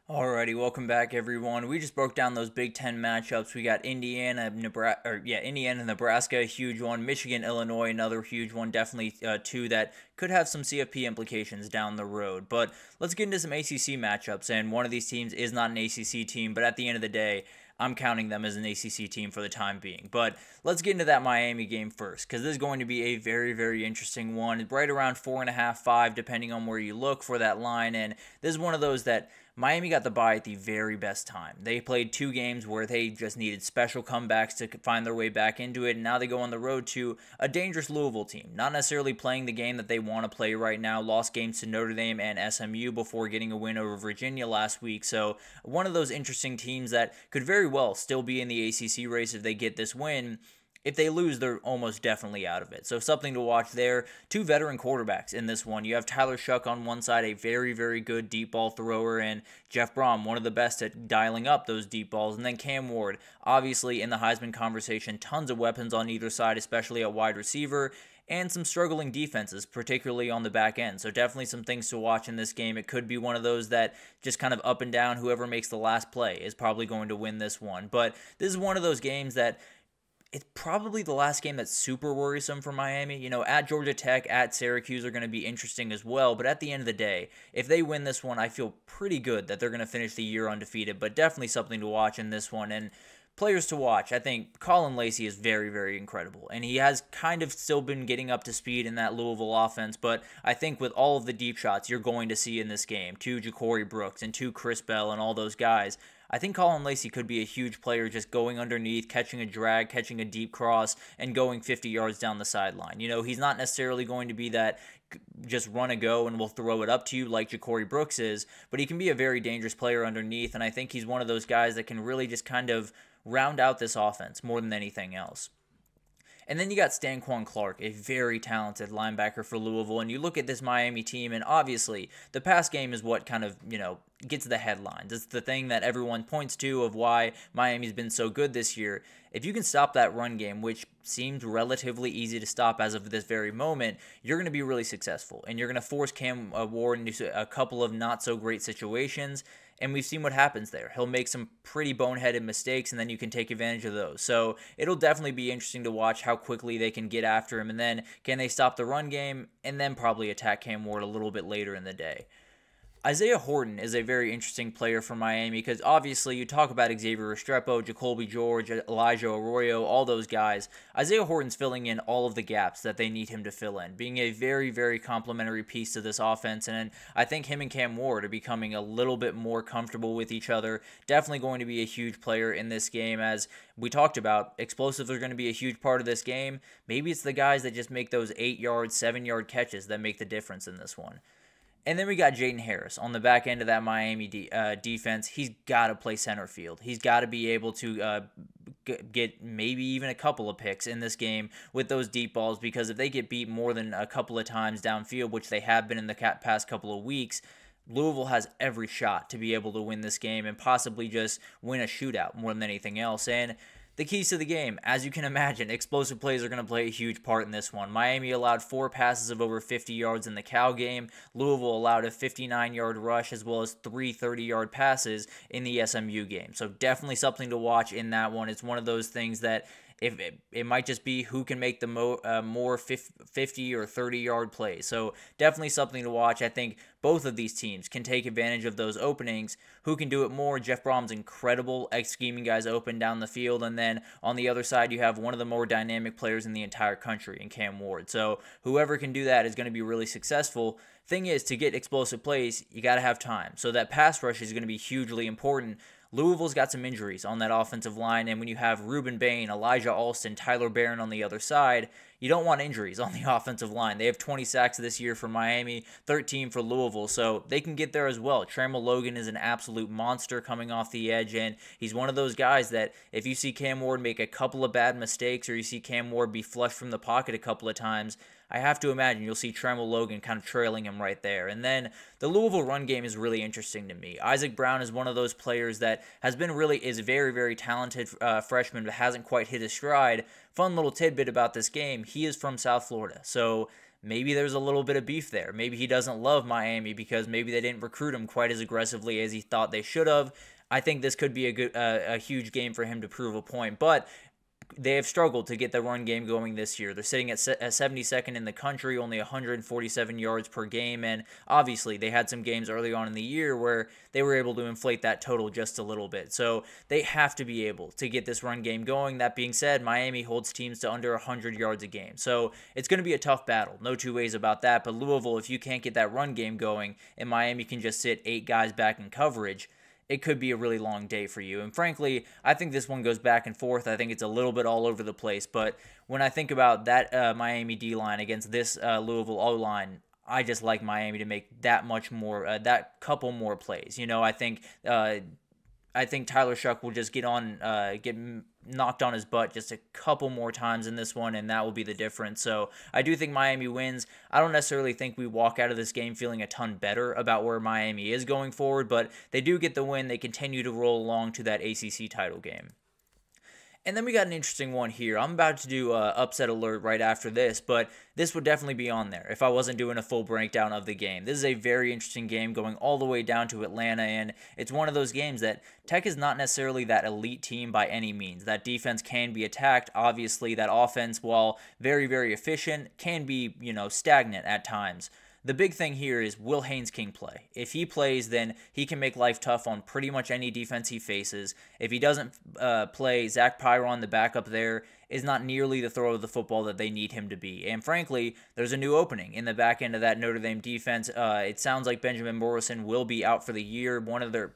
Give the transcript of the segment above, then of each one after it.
Alrighty, welcome back, everyone. We just broke down those Big Ten matchups. We got Indiana, Indiana, Nebraska, a huge one. Michigan, Illinois, another huge one. Definitely two that could have some CFP implications down the road. But let's get into some ACC matchups. And one of these teams is not an ACC team, but at the end of the day, I'm counting them as an ACC team for the time being. But let's get into that Miami game first, because this is going to be a very, very interesting one. Right around 4.5, 5, depending on where you look for that line. And this is one of those that Miami got the bye at the very best time. They played two games where they just needed special comebacks to find their way back into it, and now they go on the road to a dangerous Louisville team. Not necessarily playing the game that they want to play right now. Lost games to Notre Dame and SMU before getting a win over Virginia last week. So one of those interesting teams that could very well still be in the ACC race if they get this win. If they lose, they're almost definitely out of it. So something to watch there. Two veteran quarterbacks in this one. You have Tyler Shuck on one side, a very, very good deep ball thrower, and Jeff Brom, one of the best at dialing up those deep balls. And then Cam Ward, obviously in the Heisman conversation, tons of weapons on either side, especially at wide receiver, and some struggling defenses, particularly on the back end. So definitely some things to watch in this game. It could be one of those that just kind of up and down, whoever makes the last play is probably going to win this one. But this is one of those games that it's probably the last game that's super worrisome for Miami. You know, at Georgia Tech, at Syracuse are going to be interesting as well. But at the end of the day, if they win this one, I feel pretty good that they're going to finish the year undefeated. But definitely something to watch in this one. And players to watch, I think Colin Lacey is very, very incredible. And he has kind of still been getting up to speed in that Louisville offense. But I think with all of the deep shots you're going to see in this game, to Ja'Cory Brooks and to Chris Bell and all those guys, I think Colin Lacey could be a huge player just going underneath, catching a drag, catching a deep cross, and going 50 yards down the sideline. You know, he's not necessarily going to be that just run and go and will throw it up to you like Ja'Cory Brooks is, but he can be a very dangerous player underneath, and I think he's one of those guys that can really just kind of round out this offense more than anything else. And then you got Stanquan Clark, a very talented linebacker for Louisville. And you look at this Miami team, and obviously the pass game is what kind of, gets the headlines. It's the thing that everyone points to of why Miami's been so good this year. If you can stop that run game, which seems relatively easy to stop as of this very moment, you're going to be really successful. And you're going to force Cam Ward into a couple of not-so-great situations. And we've seen what happens there. He'll make some pretty boneheaded mistakes, and then you can take advantage of those. So it'll definitely be interesting to watch how quickly they can get after him. And then can they stop the run game and then probably attack Cam Ward a little bit later in the day. Isaiah Horton is a very interesting player for Miami because obviously you talk about Xavier Restrepo, Jacoby George, Elijah Arroyo, all those guys. Isaiah Horton's filling in all of the gaps that they need him to fill in, being a very, very complementary piece to this offense. And I think him and Cam Ward are becoming a little bit more comfortable with each other. Definitely going to be a huge player in this game. As we talked about, explosives are going to be a huge part of this game. Maybe it's the guys that just make those 8-yard, 7-yard catches that make the difference in this one. And then we got Jaden Harris on the back end of that Miami defense. He's got to play center field. He's got to be able to get maybe even a couple of picks in this game with those deep balls, because if they get beat more than a couple of times downfield, which they have been in the past couple of weeks, Louisville has every shot to be able to win this game and possibly just win a shootout more than anything else. And the keys to the game, as you can imagine, explosive plays are going to play a huge part in this one. Miami allowed 4 passes of over 50 yards in the Cal game. Louisville allowed a 59-yard rush as well as 3 30-yard passes in the SMU game. So definitely something to watch in that one. It's one of those things that if it might just be who can make the more 50 or 30-yard plays. So definitely something to watch. I think both of these teams can take advantage of those openings. Who can do it more? Jeff Brom's incredible at scheming guys open down the field. And then on the other side, you have one of the more dynamic players in the entire country in Cam Ward. So whoever can do that is going to be really successful. Thing is, to get explosive plays, you got to have time. So that pass rush is going to be hugely important. Louisville's got some injuries on that offensive line, and when you have Reuben Bain, Elijah Alston, Tyler Barron on the other side, you don't want injuries on the offensive line. They have 20 sacks this year for Miami, 13 for Louisville, so they can get there as well. Trammell Logan is an absolute monster coming off the edge, and he's one of those guys that if you see Cam Ward make a couple of bad mistakes or you see Cam Ward be flushed from the pocket a couple of times, I have to imagine you'll see Trammell Logan kind of trailing him right there. And then the Louisville run game is really interesting to me. Isaac Brown is one of those players that is very, very talented freshman, but hasn't quite hit his stride. Fun little tidbit about this game, he is from South Florida. So maybe there's a little bit of beef there. Maybe he doesn't love Miami because maybe they didn't recruit him quite as aggressively as he thought they should have. I think this could be a huge game for him to prove a point, but they have struggled to get the run game going this year. They're sitting at 72nd in the country, only 147 yards per game, and obviously they had some games early on in the year where they were able to inflate that total just a little bit. So they have to be able to get this run game going. That being said, Miami holds teams to under 100 yards a game. So it's going to be a tough battle. No two ways about that. But Louisville, if you can't get that run game going and Miami can just sit 8 guys back in coverage, it could be a really long day for you. And frankly, I think this one goes back and forth. I think it's a little bit all over the place. But when I think about that Miami D-line against this Louisville O-line, I just like Miami to make that much more, that couple more plays. I think Tyler Shuck will just get knocked on his butt just a couple more times in this one, and that will be the difference. So I do think Miami wins. I don't necessarily think we walk out of this game feeling a ton better about where Miami is going forward, but they do get the win. They continue to roll along to that ACC title game. And then we got an interesting one here. I'm about to do upset alert right after this, but this would definitely be on there if I wasn't doing a full breakdown of the game. This is a very interesting game going all the way down to Atlanta, and it's one of those games that Tech is not necessarily that elite team by any means. That defense can be attacked. Obviously, that offense, while very, very efficient, can be, stagnant at times. The big thing here is, will Haynes King play? If he plays, then he can make life tough on pretty much any defense he faces. If he doesn't play, Zach Pyron, the backup there, is not nearly the thrower of the football that they need him to be. And frankly, there's a new opening in the back end of that Notre Dame defense. It sounds like Benjamin Morrison will be out for the year,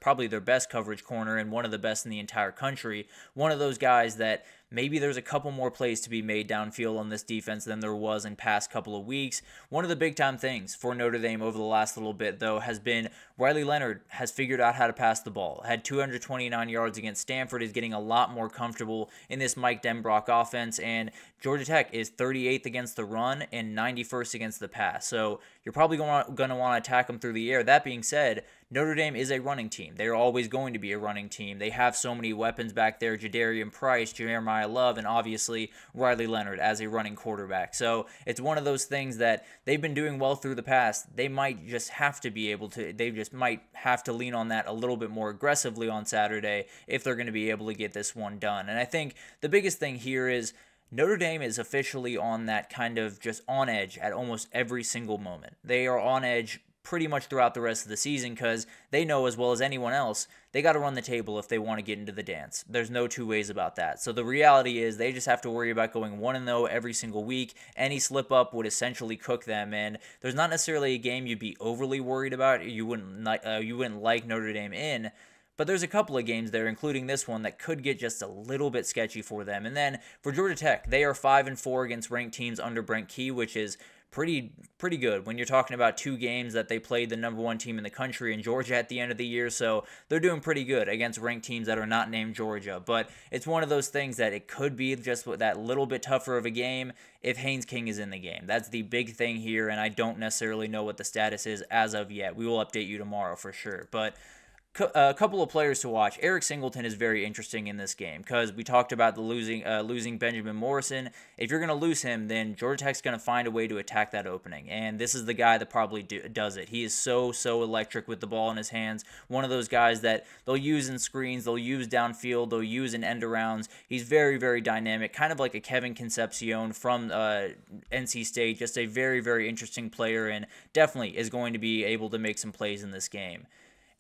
probably their best coverage corner and one of the best in the entire country. One of those guys that maybe there's a couple more plays to be made downfield on this defense than there was in past couple of weeks. One of the big-time things for Notre Dame over the last little bit, though, has been Riley Leonard has figured out how to pass the ball. Had 229 yards against Stanford, is getting a lot more comfortable in this Mike Denbrock offense, and Georgia Tech is 38th against the run and 91st against the pass. So you're probably going to want to attack them through the air. That being said, Notre Dame is a running team. They're always going to be a running team. They have so many weapons back there, Jadarian Price, Jeremiah Love, and obviously Riley Leonard as a running quarterback. So it's one of those things that they've been doing well through the past. They might just have to be able to, they just might have to lean on that a little bit more aggressively on Saturday if they're going to be able to get this one done. And I think the biggest thing here is Notre Dame is officially on that kind of just on edge at almost every single moment. They are on edge pretty much throughout the rest of the season because they know as well as anyone else they got to run the table if they want to get into the dance. There's no two ways about that. So the reality is they just have to worry about going 1-0 every single week. Any slip up would essentially cook them, and there's not necessarily a game you'd be overly worried about. You wouldn't like Notre Dame in. But there's a couple of games there, including this one, that could get just a little bit sketchy for them. And then for Georgia Tech, they are 5-4 against ranked teams under Brent Key, which is pretty good when you're talking about 2 games that they played the number 1 team in the country in Georgia at the end of the year. So they're doing pretty good against ranked teams that are not named Georgia. But it's one of those things that it could be just that little bit tougher of a game if Haynes King is in the game. That's the big thing here, and I don't necessarily know what the status is as of yet. We will update you tomorrow for sure. But a couple of players to watch. Eric Singleton is very interesting in this game because we talked about the losing Benjamin Morrison. If you're going to lose him, then Georgia Tech's going to find a way to attack that opening, and this is the guy that probably does it. He is so electric with the ball in his hands. One of those guys that they'll use in screens, they'll use downfield, they'll use in end arounds. He's very dynamic, kind of like a Kevin Concepcion from NC State. Just a very interesting player, and definitely is going to be able to make some plays in this game.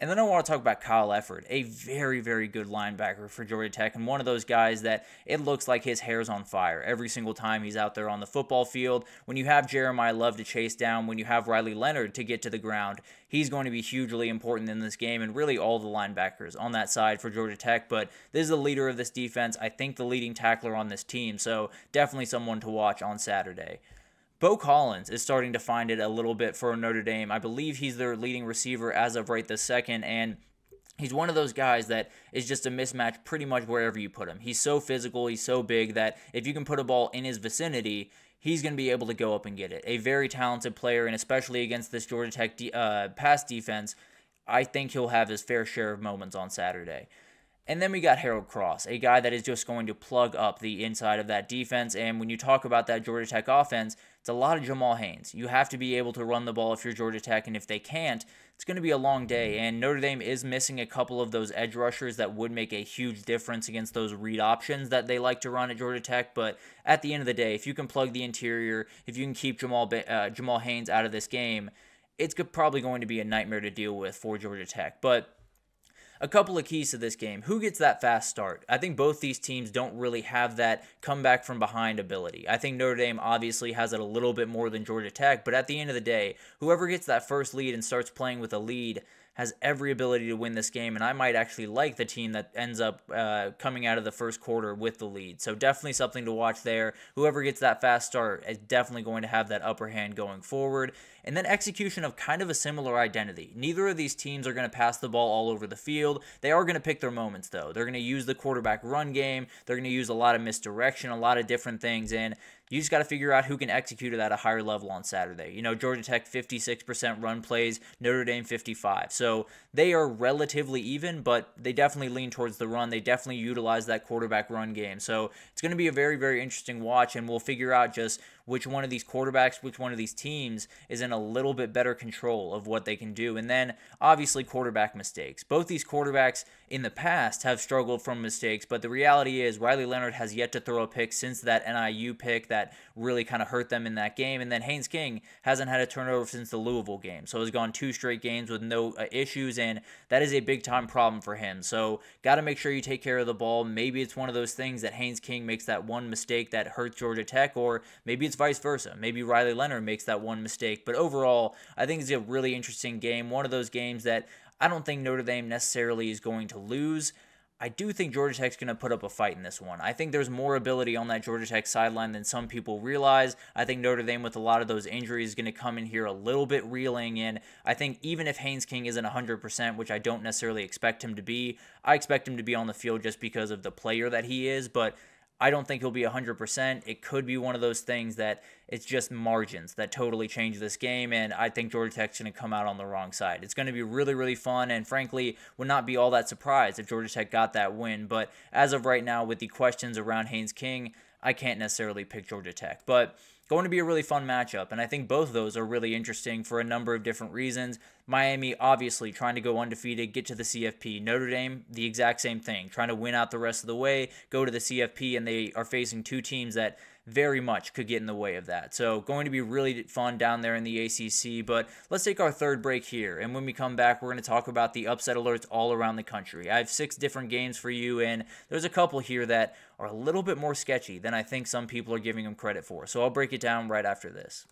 And then I want to talk about Kyle Efford, a very good linebacker for Georgia Tech, and one of those guys that it looks like his hair's on fire every single time he's out there on the football field. When you have Jeremiah Love to chase down, when you have Riley Leonard to get to the ground, he's going to be hugely important in this game, and really all the linebackers on that side for Georgia Tech. But this is the leader of this defense, I think the leading tackler on this team, so definitely someone to watch on Saturday. Bo Collins is starting to find it a little bit for Notre Dame. I believe he's their leading receiver as of right this second, and he's one of those guys that is just a mismatch pretty much wherever you put him. He's so physical, he's so big that if you can put a ball in his vicinity, he's going to be able to go up and get it. A very talented player, and especially against this Georgia Tech pass defense, I think he'll have his fair share of moments on Saturday. And then we got Harold Cross, a guy that is just going to plug up the inside of that defense. And when you talk about that Georgia Tech offense, it's a lot of Jamal Haynes. You have to be able to run the ball if you're Georgia Tech, and if they can't, it's going to be a long day. And Notre Dame is missing a couple of those edge rushers that would make a huge difference against those read options that they like to run at Georgia Tech. But at the end of the day, if you can plug the interior, if you can keep Jamal Haynes out of this game, it's probably going to be a nightmare to deal with for Georgia Tech. But a couple of keys to this game. Who gets that fast start? I think both these teams don't really have that comeback from behind ability. I think Notre Dame obviously has it a little bit more than Georgia Tech, but at the end of the day, whoever gets that first lead and starts playing with a lead has every ability to win this game, and I might actually like the team that ends up coming out of the first quarter with the lead. So definitely something to watch there. Whoever gets that fast start is definitely going to have that upper hand going forward. And then execution of kind of a similar identity. Neither of these teams are going to pass the ball all over the field. They are going to pick their moments, though. They're going to use the quarterback run game. They're going to use a lot of misdirection, a lot of different things, and you just got to figure out who can execute it at a higher level on Saturday. You know, Georgia Tech 56% run plays, Notre Dame 55%. So they are relatively even, but they definitely lean towards the run. They definitely utilize that quarterback run game. So it's going to be a very, very interesting watch, and we'll figure out just which one of these quarterbacks, which one of these teams is in a little bit better control of what they can do. And then, obviously, quarterback mistakes. Both these quarterbacks in the past have struggled from mistakes, but the reality is Riley Leonard has yet to throw a pick since that NIU pick that really kind of hurt them in that game. And then Haynes King hasn't had a turnover since the Louisville game. So has gone 2 straight games with no issues, and that is a big-time problem for him. So got to make sure you take care of the ball. Maybe it's one of those things that Haynes King makes that one mistake that hurts Georgia Tech, or maybe it's vice versa. Maybe Riley Leonard makes that one mistake. But overall, I think it's a really interesting game. One of those games that I don't think Notre Dame necessarily is going to lose. I do think Georgia Tech's going to put up a fight in this one. I think there's more ability on that Georgia Tech sideline than some people realize. I think Notre Dame, with a lot of those injuries, is going to come in here a little bit reeling. And I think even if Haynes King isn't 100%, which I don't necessarily expect him to be, I expect him to be on the field just because of the player that he is. But I don't think he'll be 100%. It could be one of those things that it's just margins that totally change this game, and I think Georgia Tech's going to come out on the wrong side. It's going to be really, really fun, and frankly, would not be all that surprised if Georgia Tech got that win. But as of right now, with the questions around Haynes King, I can't necessarily pick Georgia Tech. But going to be a really fun matchup, and I think both of those are really interesting for a number of different reasons. Miami, obviously, trying to go undefeated, get to the CFP. Notre Dame, the exact same thing, trying to win out the rest of the way, go to the CFP, and they are facing 2 teams that very much could get in the way of that. So going to be really fun down there in the ACC, but let's take our third break here, and when we come back, we're going to talk about the upset alerts all around the country. I have 6 different games for you, and there's a couple here that are a little bit more sketchy than I think some people are giving them credit for, so I'll break it down right after this.